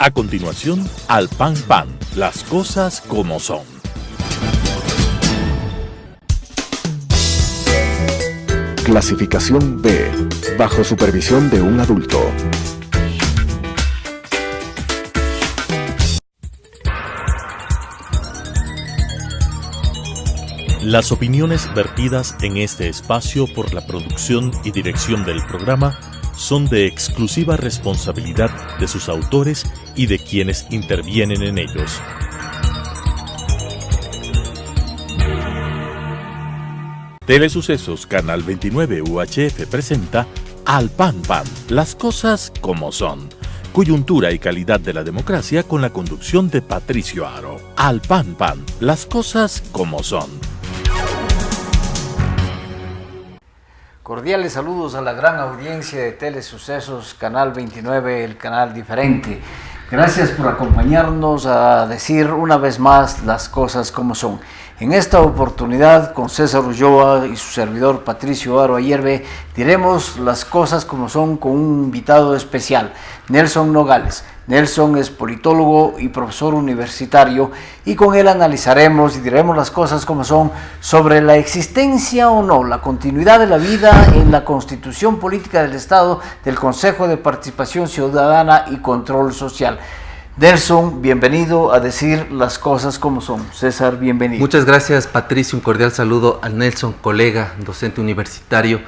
A continuación, Al Pan Pan, las cosas como son. Clasificación B, bajo supervisión de un adulto. Las opiniones vertidas en este espacio por la producción y dirección del programa son de exclusiva responsabilidad de sus autores y de quienes intervienen en ellos. Telesucesos Canal 29 UHF presenta Al Pan Pan, las cosas como son. Coyuntura y calidad de la democracia con la conducción de Patricio Aro. Al Pan Pan, las cosas como son. Cordiales saludos a la gran audiencia de Telesucesos Canal 29, el canal diferente. Gracias por acompañarnos a decir una vez más las cosas como son. En esta oportunidad, con César Ulloa y su servidor Patricio Aro Ayerbe, diremos las cosas como son con un invitado especial, Nelson Nogales. Nelson es politólogo y profesor universitario y con él analizaremos y diremos las cosas como son sobre la existencia o no, la continuidad de la vida en la Constitución Política del Estado del Consejo de Participación Ciudadana y Control Social. Nelson, bienvenido a decir las cosas como son. César, bienvenido. Muchas gracias, Patricio. Un cordial saludo al Nelson, colega, docente universitario.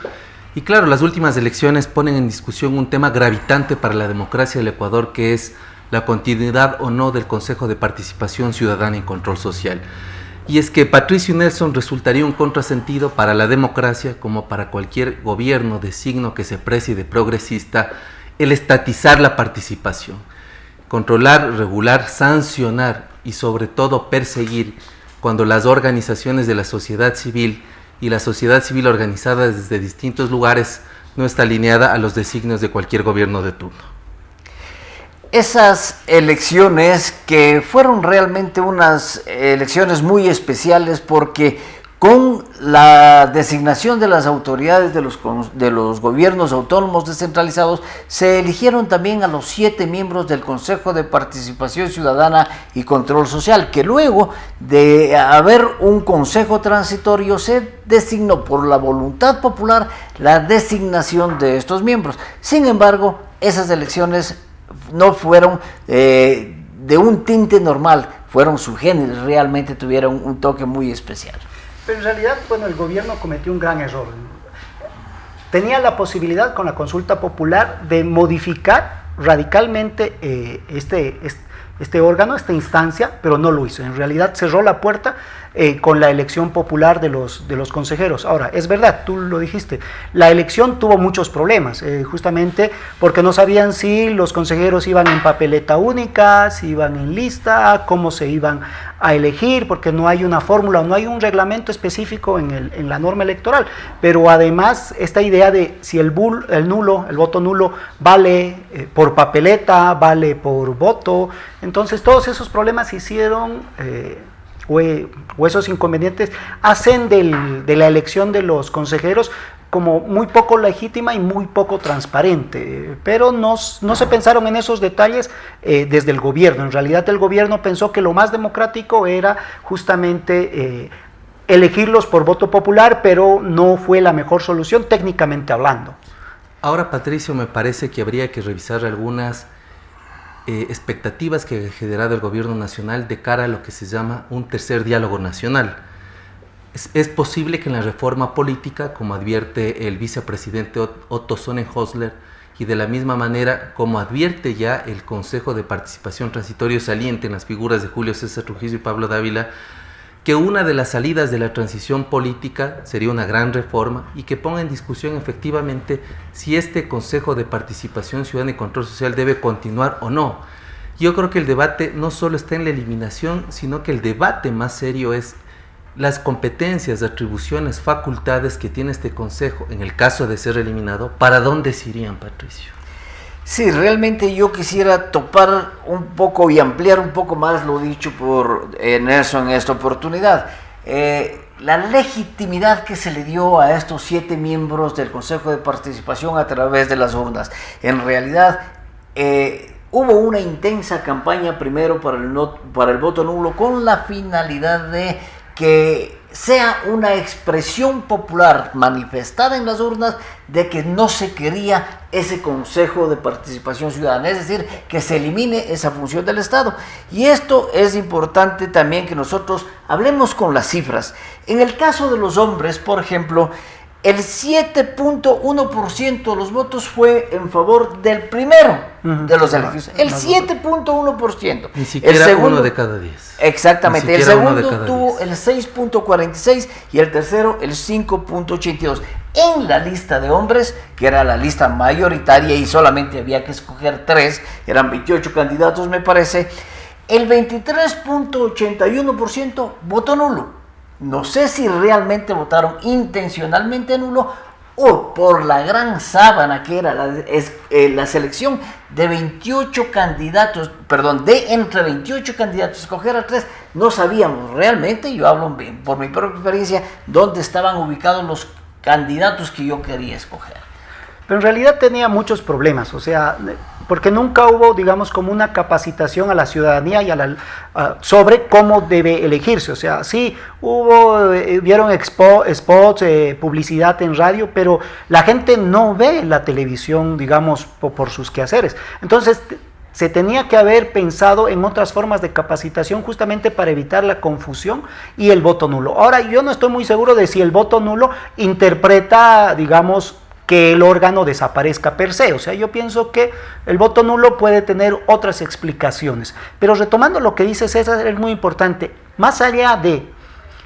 Y claro, las últimas elecciones ponen en discusión un tema gravitante para la democracia del Ecuador, que es la continuidad o no del Consejo de Participación Ciudadana y Control Social. Y es que Patricio y Nelson resultaría un contrasentido para la democracia, como para cualquier gobierno de signo que se precie de progresista, el estatizar la participación. Controlar, regular, sancionar y sobre todo perseguir cuando las organizaciones de la sociedad civil y la sociedad civil organizada desde distintos lugares no está alineada a los designios de cualquier gobierno de turno. Esas elecciones que fueron realmente unas elecciones muy especiales porque con la designación de las autoridades de los gobiernos autónomos descentralizados, se eligieron también a los 7 miembros del Consejo de Participación Ciudadana y Control Social, que luego de haber un consejo transitorio se designó por la voluntad popular la designación de estos miembros. Sin embargo, esas elecciones no fueron de un tinte normal, fueron subgéneros, realmente tuvieron un toque muy especial. Pero en realidad, bueno, el gobierno cometió un gran error. Tenía la posibilidad con la consulta popular de modificar radicalmente este órgano, esta instancia, pero no lo hizo. En realidad cerró la puerta con la elección popular de los consejeros. Ahora, es verdad, tú lo dijiste, la elección tuvo muchos problemas, justamente porque no sabían si los consejeros iban en papeleta única, si iban en lista, cómo se iban a elegir, porque no hay una fórmula, no hay un reglamento específico en la norma electoral. Pero además, esta idea de si el voto nulo vale por papeleta, vale por voto, entonces todos esos problemas hicieron o esos inconvenientes hacen de la elección de los consejeros como muy poco legítima y muy poco transparente, pero no se pensaron en esos detalles desde el gobierno. En realidad el gobierno pensó que lo más democrático era justamente elegirlos por voto popular, pero no fue la mejor solución técnicamente hablando. Ahora, Patricio, me parece que habría que revisar algunas expectativas que ha generado el gobierno nacional de cara a lo que se llama un tercer diálogo nacional. Es posible que en la reforma política, como advierte el vicepresidente Otto Sonnenhösler, y de la misma manera como advierte ya el Consejo de Participación Transitorio saliente en las figuras de Julio César Trujillo y Pablo Dávila, que una de las salidas de la transición política sería una gran reforma y que ponga en discusión efectivamente si este Consejo de Participación Ciudadana y Control Social debe continuar o no. Yo creo que el debate no solo está en la eliminación, sino que el debate más serio es las competencias, atribuciones, facultades que tiene este Consejo en el caso de ser eliminado. ¿Para dónde se irían, Patricio? Sí, realmente yo quisiera topar un poco y ampliar un poco más lo dicho por Nelson en esta oportunidad. La legitimidad que se le dio a estos 7 miembros del Consejo de Participación a través de las urnas. En realidad, hubo una intensa campaña primero para el voto nulo con la finalidad de que sea una expresión popular manifestada en las urnas de que no se quería ese Consejo de Participación Ciudadana, es decir, que se elimine esa función del Estado. Y esto es importante también que nosotros hablemos con las cifras. En el caso de los hombres, por ejemplo, el 7.1% de los votos fue en favor del primero de los elegidos. El 7.1%. Ni siquiera el segundo, 1 de cada 10. Exactamente. El segundo tuvo 10. el 6.46 y el tercero el 5.82. En la lista de hombres, que era la lista mayoritaria y solamente había que escoger 3, eran 28 candidatos me parece, el 23.81% votó nulo. No sé si realmente votaron intencionalmente nulo o por la gran sábana que era la selección de 28 candidatos, de entre 28 candidatos, escoger a 3, no sabíamos realmente, yo hablo por mi propia experiencia, dónde estaban ubicados los candidatos que yo quería escoger. Pero en realidad tenía muchos problemas, o sea, porque nunca hubo, digamos, como una capacitación a la ciudadanía y sobre cómo debe elegirse. O sea, sí vieron spots, publicidad en radio, pero la gente no ve la televisión, digamos, por sus quehaceres. Entonces, se tenía que haber pensado en otras formas de capacitación justamente para evitar la confusión y el voto nulo. Ahora, yo no estoy muy seguro de si el voto nulo interpreta, digamos, que el órgano desaparezca per se. O sea, yo pienso que el voto nulo puede tener otras explicaciones. Pero retomando lo que dice César, es muy importante. Más allá de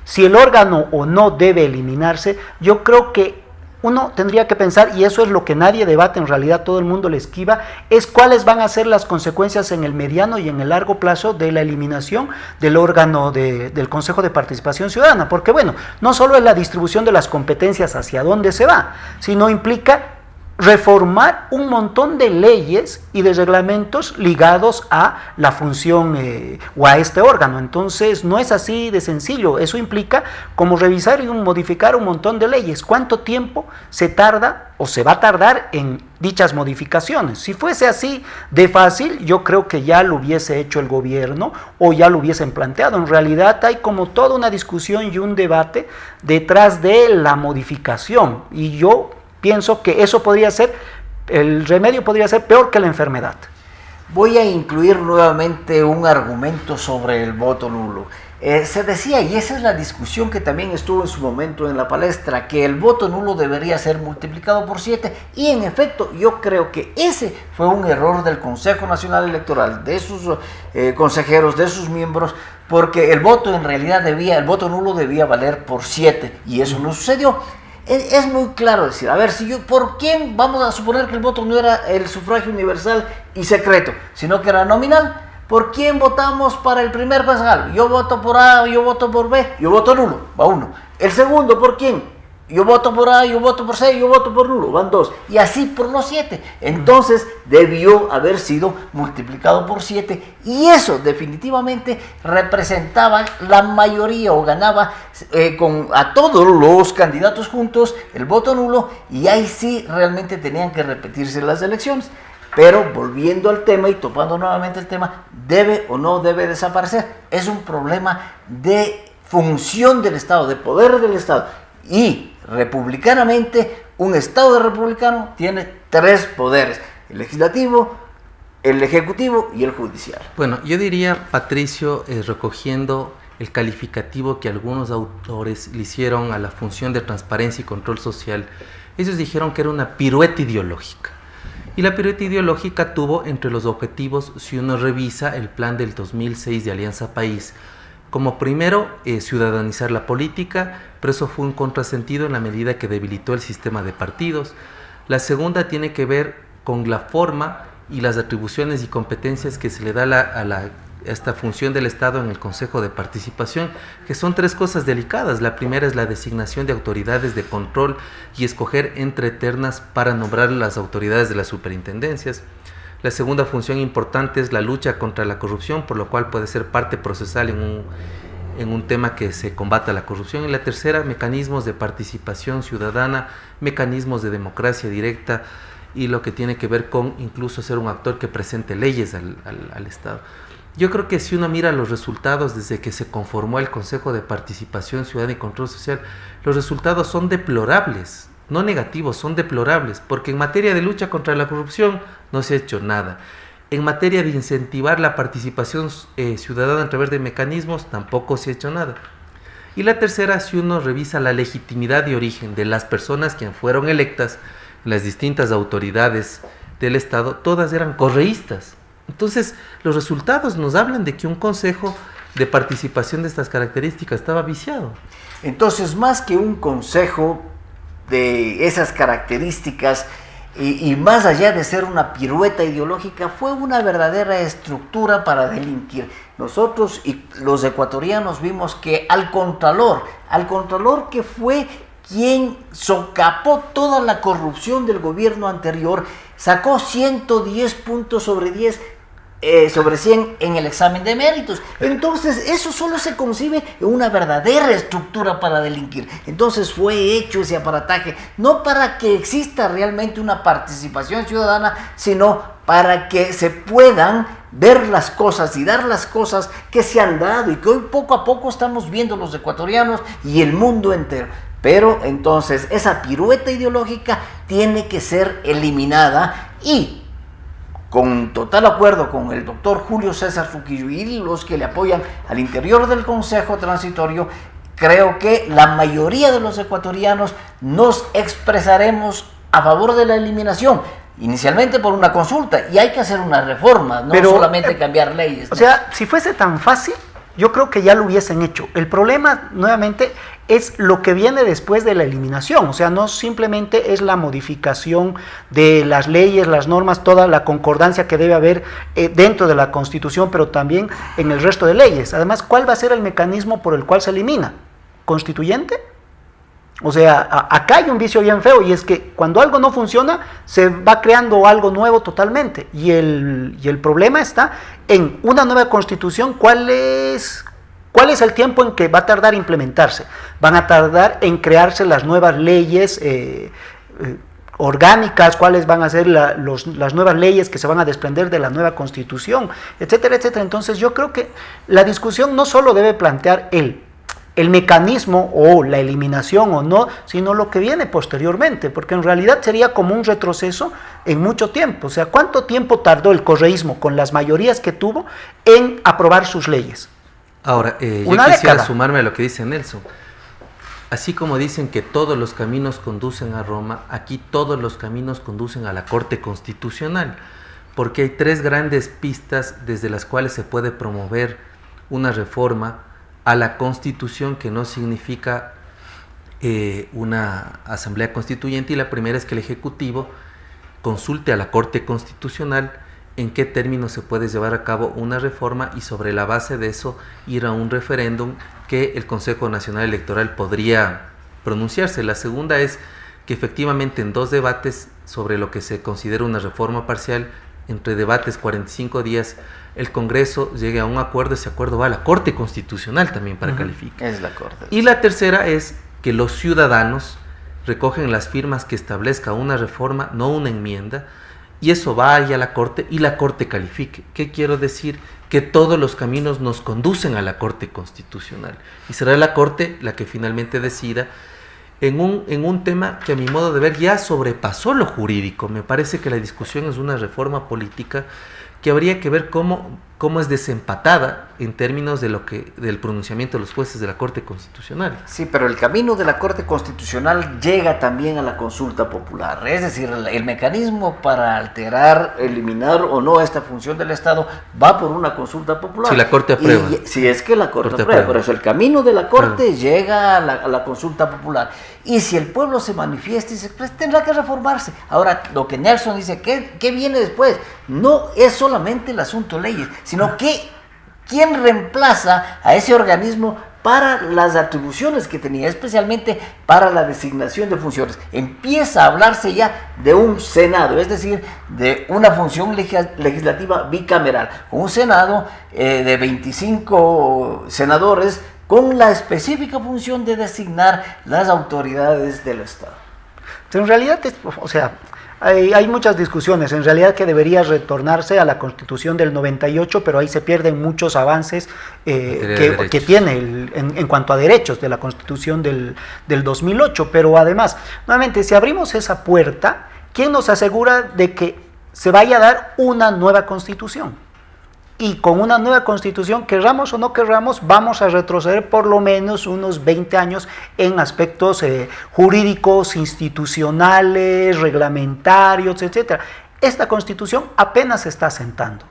si el órgano o no debe eliminarse, yo creo que uno tendría que pensar, y eso es lo que nadie debate, en realidad todo el mundo le esquiva, es cuáles van a ser las consecuencias en el mediano y en el largo plazo de la eliminación del órgano del Consejo de Participación Ciudadana, porque bueno, no solo es la distribución de las competencias hacia dónde se va, sino implica reformar un montón de leyes y de reglamentos ligados a la función o a este órgano. Entonces no es así de sencillo, eso implica como revisar y modificar un montón de leyes. ¿Cuánto tiempo se tarda o se va a tardar en dichas modificaciones? Si fuese así de fácil, yo creo que ya lo hubiese hecho el gobierno o ya lo hubiesen planteado. En realidad hay como toda una discusión y un debate detrás de la modificación, y yo pienso que eso el remedio podría ser peor que la enfermedad. Voy a incluir nuevamente un argumento sobre el voto nulo. Se decía, y esa es la discusión que también estuvo en su momento en la palestra, que el voto nulo debería ser multiplicado por 7, y en efecto yo creo que ese fue un error del Consejo Nacional Electoral, de sus consejeros, de sus miembros, porque el voto nulo debía valer por 7, y eso no sucedió. Es muy claro decir, a ver, ¿por quién vamos a suponer que el voto no era el sufragio universal y secreto, sino que era nominal? ¿Por quién votamos para el primer concejal? Yo voto por A, yo voto por B, yo voto nulo, va 1. El segundo, ¿por quién? Yo voto por A, yo voto por C, yo voto por nulo, van 2. Y así por los 7. Entonces debió haber sido multiplicado por 7. Y eso definitivamente representaba la mayoría o ganaba a todos los candidatos juntos el voto nulo. Y ahí sí realmente tenían que repetirse las elecciones. Pero volviendo al tema y topando nuevamente el tema, ¿debe o no debe desaparecer? Es un problema de función del Estado, de poder del Estado. Y republicanamente, un Estado republicano tiene 3 poderes: el legislativo, el ejecutivo y el judicial. Bueno, yo diría, Patricio, recogiendo el calificativo que algunos autores le hicieron a la función de transparencia y control social, ellos dijeron que era una pirueta ideológica. Y la pirueta ideológica tuvo entre los objetivos, si uno revisa el plan del 2006 de Alianza País, como primero, ciudadanizar la política, pero eso fue un contrasentido en la medida que debilitó el sistema de partidos. La segunda tiene que ver con la forma y las atribuciones y competencias que se le da a esta función del Estado en el Consejo de Participación, que son 3 cosas delicadas. La primera es la designación de autoridades de control y escoger entre ternas para nombrar las autoridades de las superintendencias. La segunda función importante es la lucha contra la corrupción, por lo cual puede ser parte procesal en un tema que se combata la corrupción. Y la tercera, mecanismos de participación ciudadana, mecanismos de democracia directa y lo que tiene que ver con incluso ser un actor que presente leyes al Estado. Yo creo que si uno mira los resultados desde que se conformó el Consejo de Participación Ciudadana y Control Social, los resultados son deplorables, no negativos, son deplorables, porque en materia de lucha contra la corrupción no se ha hecho nada. En materia de incentivar la participación ciudadana a través de mecanismos, tampoco se ha hecho nada. Y la tercera, si uno revisa la legitimidad de origen de las personas que fueron electas, las distintas autoridades del Estado, todas eran correístas. Entonces, los resultados nos hablan de que un consejo de participación de estas características estaba viciado. Entonces, más que un consejo de esas características, y más allá de ser una pirueta ideológica, fue una verdadera estructura para delinquir. Nosotros y los ecuatorianos vimos que al Contralor que fue quien socapó toda la corrupción del gobierno anterior, sacó 110 puntos sobre 10 sobre 100 en el examen de méritos. Entonces eso solo se concibe en una verdadera estructura para delinquir. Entonces fue hecho ese aparataje no para que exista realmente una participación ciudadana, sino para que se puedan ver las cosas y dar las cosas que se han dado y que hoy poco a poco estamos viendo los ecuatorianos y el mundo entero. Pero entonces esa pirueta ideológica tiene que ser eliminada, y con total acuerdo con el doctor Julio César Trujillo y los que le apoyan al interior del Consejo Transitorio, creo que la mayoría de los ecuatorianos nos expresaremos a favor de la eliminación, inicialmente por una consulta, y hay que hacer una reforma, no solamente cambiar leyes. O sea, si fuese tan fácil, yo creo que ya lo hubiesen hecho. El problema, nuevamente, es lo que viene después de la eliminación. O sea, no simplemente es la modificación de las leyes, las normas, toda la concordancia que debe haber dentro de la Constitución, pero también en el resto de leyes. Además, ¿cuál va a ser el mecanismo por el cual se elimina? ¿Constituyente? O sea, acá hay un vicio bien feo, y es que cuando algo no funciona, se va creando algo nuevo totalmente. Y el problema está en una nueva constitución. ¿Cuál es el tiempo en que va a tardar implementarse? Van a tardar en crearse las nuevas leyes orgánicas, cuáles van a ser las nuevas leyes que se van a desprender de la nueva constitución, etcétera, etcétera. Entonces yo creo que la discusión no solo debe plantear el mecanismo o la eliminación o no, sino lo que viene posteriormente, porque en realidad sería como un retroceso en mucho tiempo. O sea, ¿cuánto tiempo tardó el correísmo con las mayorías que tuvo en aprobar sus leyes? Ahora, yo quisiera sumarme a lo que dice Nelson. Así como dicen que todos los caminos conducen a Roma, aquí todos los caminos conducen a la Corte Constitucional, porque hay tres grandes pistas desde las cuales se puede promover una reforma a la Constitución, que no significa una asamblea constituyente, y la primera es que el Ejecutivo consulte a la Corte Constitucional en qué términos se puede llevar a cabo una reforma, y sobre la base de eso ir a un referéndum que el Consejo Nacional Electoral podría pronunciarse. La segunda es que efectivamente en dos debates sobre lo que se considera una reforma parcial, entre debates 45 días, el Congreso llegue a un acuerdo. Ese acuerdo va a la Corte Constitucional también para calificar. Es la Corte. Y la tercera es que los ciudadanos recogen las firmas que establezca una reforma, no una enmienda, y eso va ahí a la Corte y la Corte califique. ¿Qué quiero decir? Que todos los caminos nos conducen a la Corte Constitucional, y será la Corte la que finalmente decida en un tema que a mi modo de ver ya sobrepasó lo jurídico. Me parece que la discusión es una reforma política que habría que ver cómo es desempatada en términos de del pronunciamiento de los jueces de la Corte Constitucional. Sí, pero el camino de la Corte Constitucional llega también a la consulta popular. Es decir, el mecanismo para alterar, eliminar o no esta función del Estado va por una consulta popular. Si la Corte aprueba. Si es que la Corte aprueba. Por eso el camino de la Corte llega a la consulta popular. Y si el pueblo se manifiesta y se expresa, tendrá que reformarse. Ahora, lo que Nelson dice, ¿qué viene después? No es solamente el asunto leyes, sino que quién reemplaza a ese organismo para las atribuciones que tenía, especialmente para la designación de funciones. Empieza a hablarse ya de un Senado, es decir, de una función legislativa bicameral, un Senado de 25 senadores con la específica función de designar las autoridades del Estado. En realidad, Hay muchas discusiones, en realidad que debería retornarse a la Constitución del 98, pero ahí se pierden muchos avances que tiene en cuanto a derechos de la Constitución del 2008, pero además, nuevamente, si abrimos esa puerta, ¿quién nos asegura de que se vaya a dar una nueva Constitución? Y con una nueva Constitución, querramos o no querramos, vamos a retroceder por lo menos unos 20 años en aspectos jurídicos, institucionales, reglamentarios, etc. Esta Constitución apenas se está asentando,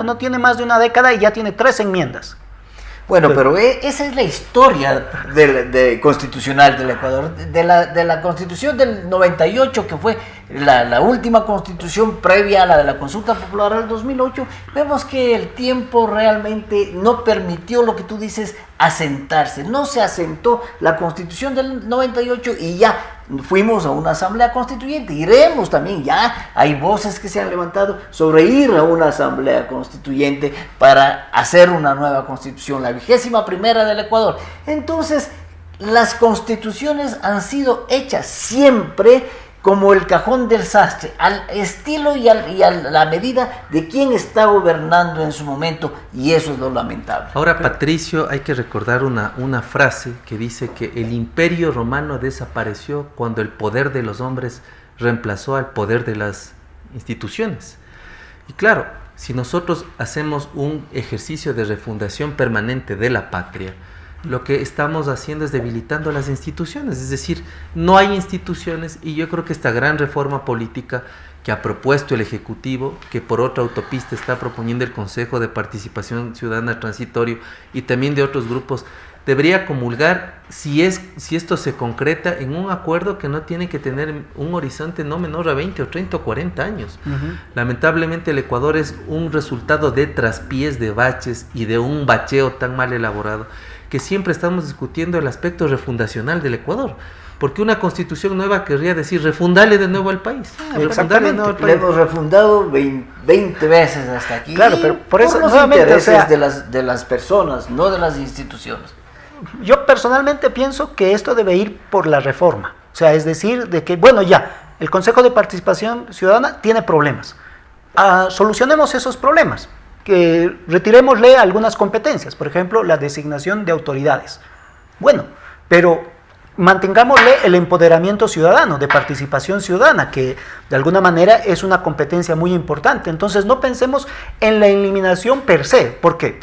no tiene más de una década y ya tiene 3 enmiendas. Bueno, pero esa es la historia constitucional del Ecuador, de la Constitución del 98, que fue la última Constitución previa a la de la consulta popular del 2008. Vemos que el tiempo realmente no permitió lo que tú dices, asentarse. No se asentó la Constitución del 98 y ya fuimos a una asamblea constituyente. Iremos también, ya hay voces que se han levantado sobre ir a una asamblea constituyente para hacer una nueva constitución, la 21ª del Ecuador. Entonces, las constituciones han sido hechas siempre como el cajón del sastre, al estilo y a la medida de quién está gobernando en su momento, y eso es lo lamentable. Ahora, Patricio, hay que recordar una frase que dice que el imperio romano desapareció cuando el poder de los hombres reemplazó al poder de las instituciones. Y claro, si nosotros hacemos un ejercicio de refundación permanente de la patria, lo que estamos haciendo es debilitando las instituciones, es decir, no hay instituciones, y yo creo que esta gran reforma política que ha propuesto el Ejecutivo, que por otra autopista está proponiendo el Consejo de Participación Ciudadana Transitorio y también de otros grupos, debería comulgar si esto se concreta en un acuerdo que no tiene que tener un horizonte no menor a 20 o 30 o 40 años. Lamentablemente el Ecuador es un resultado de traspiés, de baches y de un bacheo tan mal elaborado que siempre estamos discutiendo el aspecto refundacional del Ecuador, porque una constitución nueva querría decir refundarle de nuevo al país. Exactamente, le hemos refundado 20 veces hasta aquí. Claro, pero por eso los intereses de las personas, no de las instituciones. Yo personalmente pienso que esto debe ir por la reforma, o sea, es decir, de que, bueno, ya, el Consejo de Participación Ciudadana tiene problemas, solucionemos esos problemas, que retirémosle algunas competencias, por ejemplo, la designación de autoridades. Bueno, pero mantengámosle el empoderamiento ciudadano, de participación ciudadana, que de alguna manera es una competencia muy importante. Entonces no pensemos en la eliminación per se, porque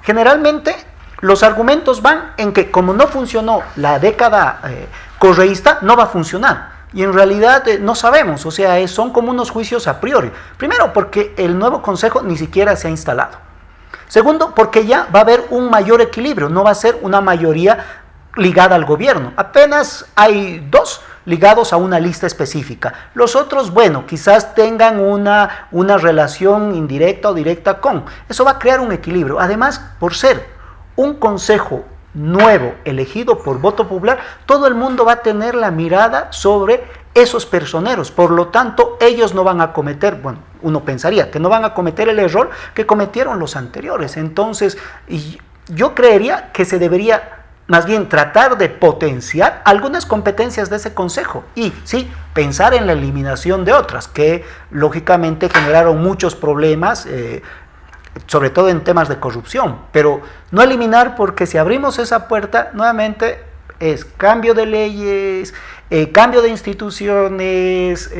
generalmente los argumentos van en que como no funcionó la década correísta, no va a funcionar. Y en realidad no sabemos, o sea, son como unos juicios a priori. Primero, porque el nuevo consejo ni siquiera se ha instalado. Segundo, porque ya va a haber un mayor equilibrio, no va a ser una mayoría ligada al gobierno. Apenas hay 2 ligados a una lista específica. Los otros, bueno, quizás tengan una relación indirecta o directa con. Eso va a crear un equilibrio. Además, por ser un consejo nuevo, elegido por voto popular, todo el mundo va a tener la mirada sobre esos personeros, por lo tanto ellos no van a cometer, bueno, uno pensaría que no van a cometer el error que cometieron los anteriores. Entonces yo creería que se debería más bien tratar de potenciar algunas competencias de ese consejo y sí, pensar en la eliminación de otras que lógicamente generaron muchos problemas, sobre todo en temas de corrupción, pero no eliminar, porque si abrimos esa puerta, nuevamente es cambio de leyes, cambio de instituciones,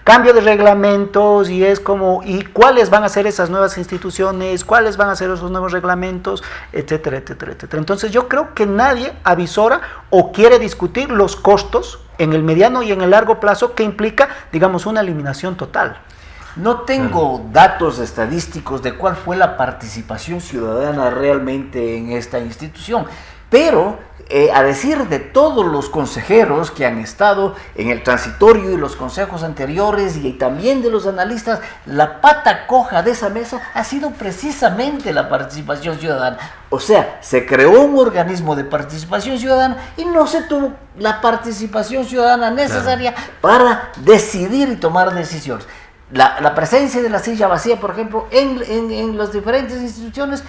cambio de reglamentos, y es como, ¿y cuáles van a ser esas nuevas instituciones? ¿Cuáles van a ser esos nuevos reglamentos? Etcétera, etcétera, etcétera. Entonces yo creo que nadie avisora o quiere discutir los costos en el mediano y en el largo plazo que implica, digamos, una eliminación total. No tengo datos estadísticos de cuál fue la participación ciudadana realmente en esta institución, pero a decir de todos los consejeros que han estado en el transitorio y los consejos anteriores y también de los analistas, la pata coja de esa mesa ha sido precisamente la participación ciudadana. O sea, se creó un organismo de participación ciudadana y no se tuvo la participación ciudadana necesaria para decidir y tomar decisiones. la presencia de la silla vacía, por ejemplo, en las diferentes instituciones,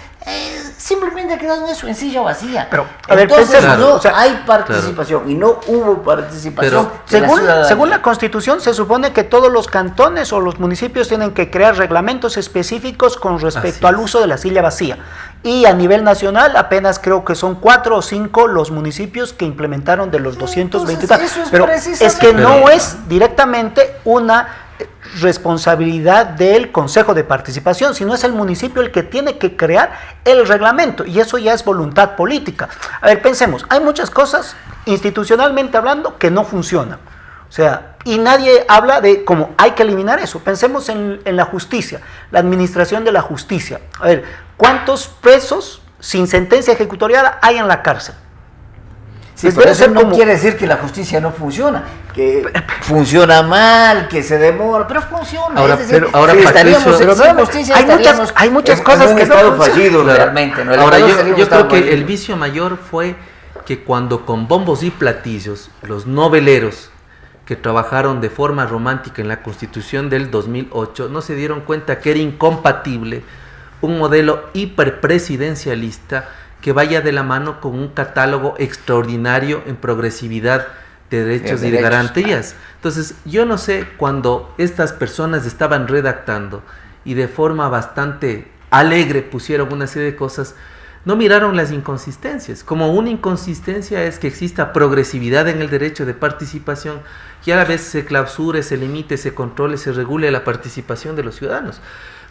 simplemente ha quedado en eso, en silla vacía. Pero, a ver, entonces pensemos, no o sea, hay participación, y no hubo participación. Según la Constitución, se supone que todos los cantones o los municipios tienen que crear reglamentos específicos con respecto al uso de la silla vacía. Y a nivel nacional, apenas creo que son 4 o 5 los municipios que implementaron de los 220. Entonces, pero es que no es directamente una responsabilidad del Consejo de Participación, sino es el municipio el que tiene que crear el reglamento, y eso ya es voluntad política. A ver, pensemos, hay muchas cosas institucionalmente hablando que no funcionan, o sea, y nadie habla de cómo hay que eliminar eso. Pensemos en la justicia, la administración de la justicia. A ver, ¿cuántos presos sin sentencia ejecutoriada hay en la cárcel? Sí, pero eso no quiere decir que la justicia no funciona, que funciona mal, que se demora, pero funciona. Ahora, es decir, ahora si Patricio, sin justicia hay muchas cosas que no no fallido realmente. ¿No? Ahora, yo creo que el vicio mayor fue que cuando con bombos y platillos, los noveleros que trabajaron de forma romántica en la Constitución del 2008 no se dieron cuenta que era incompatible un modelo hiperpresidencialista que vaya de la mano con un catálogo extraordinario en progresividad de derechos y de garantías. Entonces, yo no sé, cuando estas personas estaban redactando y de forma bastante alegre pusieron una serie de cosas, no miraron las inconsistencias. Como una inconsistencia es que exista progresividad en el derecho de participación y a la vez se clausure, se limite, se controle, se regule la participación de los ciudadanos.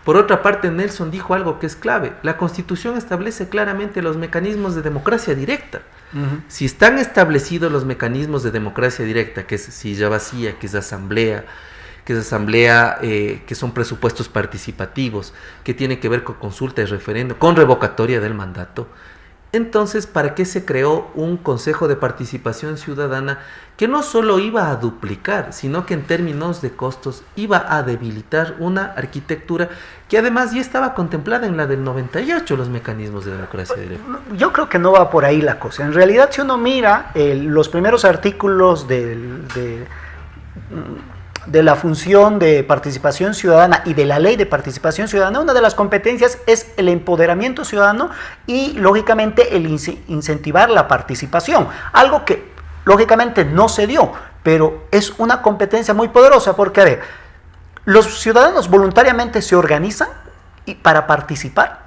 Por otra parte, Nelson dijo algo que es clave. La Constitución establece claramente los mecanismos de democracia directa. Si están establecidos los mecanismos de democracia directa, que es silla vacía, que es asamblea, que son presupuestos participativos, que tiene que ver con consulta y referendo, con revocatoria del mandato, entonces, ¿para qué se creó un Consejo de Participación Ciudadana que no solo iba a duplicar, sino que en términos de costos iba a debilitar una arquitectura que además ya estaba contemplada en la del 98, los mecanismos de democracia directa? Yo creo que no va por ahí la cosa. En realidad, si uno mira los primeros artículos de la función de participación ciudadana y de la ley de participación ciudadana, una de las competencias es el empoderamiento ciudadano y, lógicamente, el incentivar la participación, algo que, lógicamente, no se dio, pero es una competencia muy poderosa porque, a ver, los ciudadanos voluntariamente se organizan para participar.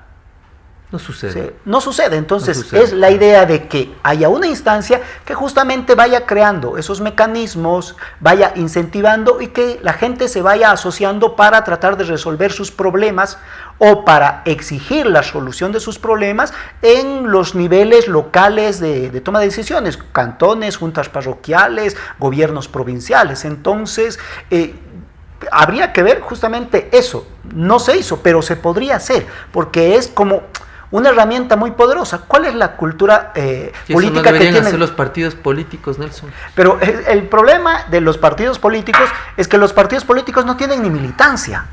No sucede. Sí, no sucede. Entonces, no sucede. Es la idea de que haya una instancia que justamente vaya creando esos mecanismos, vaya incentivando y que la gente se vaya asociando para tratar de resolver sus problemas o para exigir la solución de sus problemas en los niveles locales de toma de decisiones, cantones, juntas parroquiales, gobiernos provinciales. Entonces, habría que ver justamente eso. No se hizo, pero se podría hacer, porque es como una herramienta muy poderosa. ¿Cuál es la cultura política que tienen? Hacer los partidos políticos, Nelson? Pero el problema de los partidos políticos es que los partidos políticos no tienen ni militancia.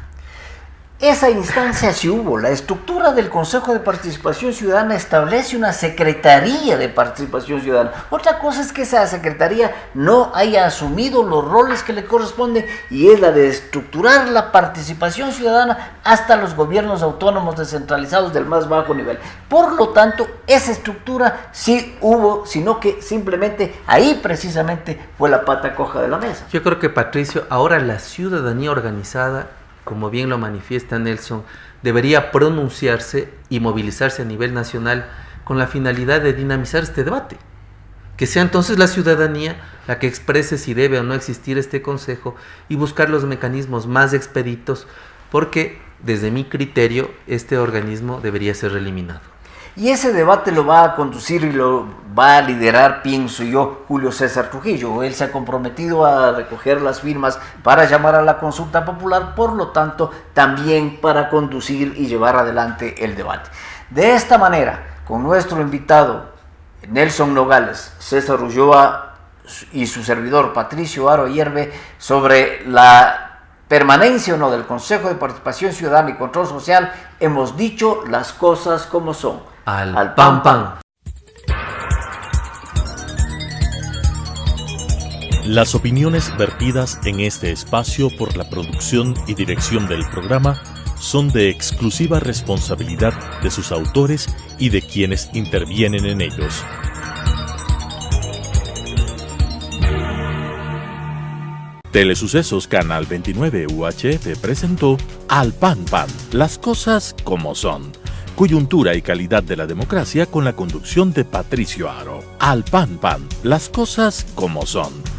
Esa instancia sí hubo. La estructura del Consejo de Participación Ciudadana establece una Secretaría de Participación Ciudadana. Otra cosa es que esa Secretaría no haya asumido los roles que le corresponden, y es la de estructurar la participación ciudadana hasta los gobiernos autónomos descentralizados del más bajo nivel. Por lo tanto, esa estructura sí hubo, sino que simplemente ahí precisamente fue la pata coja de la mesa. Yo creo que, Patricio, ahora la ciudadanía organizada, como bien lo manifiesta Nelson, debería pronunciarse y movilizarse a nivel nacional con la finalidad de dinamizar este debate. Que sea entonces la ciudadanía la que exprese si debe o no existir este consejo y buscar los mecanismos más expeditos, porque desde mi criterio este organismo debería ser eliminado. Y ese debate lo va a conducir y lo va a liderar, pienso yo, Julio César Trujillo. Él se ha comprometido a recoger las firmas para llamar a la consulta popular, por lo tanto, también para conducir y llevar adelante el debate. De esta manera, con nuestro invitado Nelson Nogales, César Ulloa y su servidor Patricio Aro Hierve, sobre la permanencia o no del Consejo de Participación Ciudadana y Control Social, hemos dicho las cosas como son. Al pan pan. Las opiniones vertidas en este espacio por la producción y dirección del programa son de exclusiva responsabilidad de sus autores y de quienes intervienen en ellos. Telesucesos Canal 29 UHF presentó Al Pan Pan, las cosas como son. Coyuntura y calidad de la democracia con la conducción de Patricio Aro. Al Pan Pan, las cosas como son.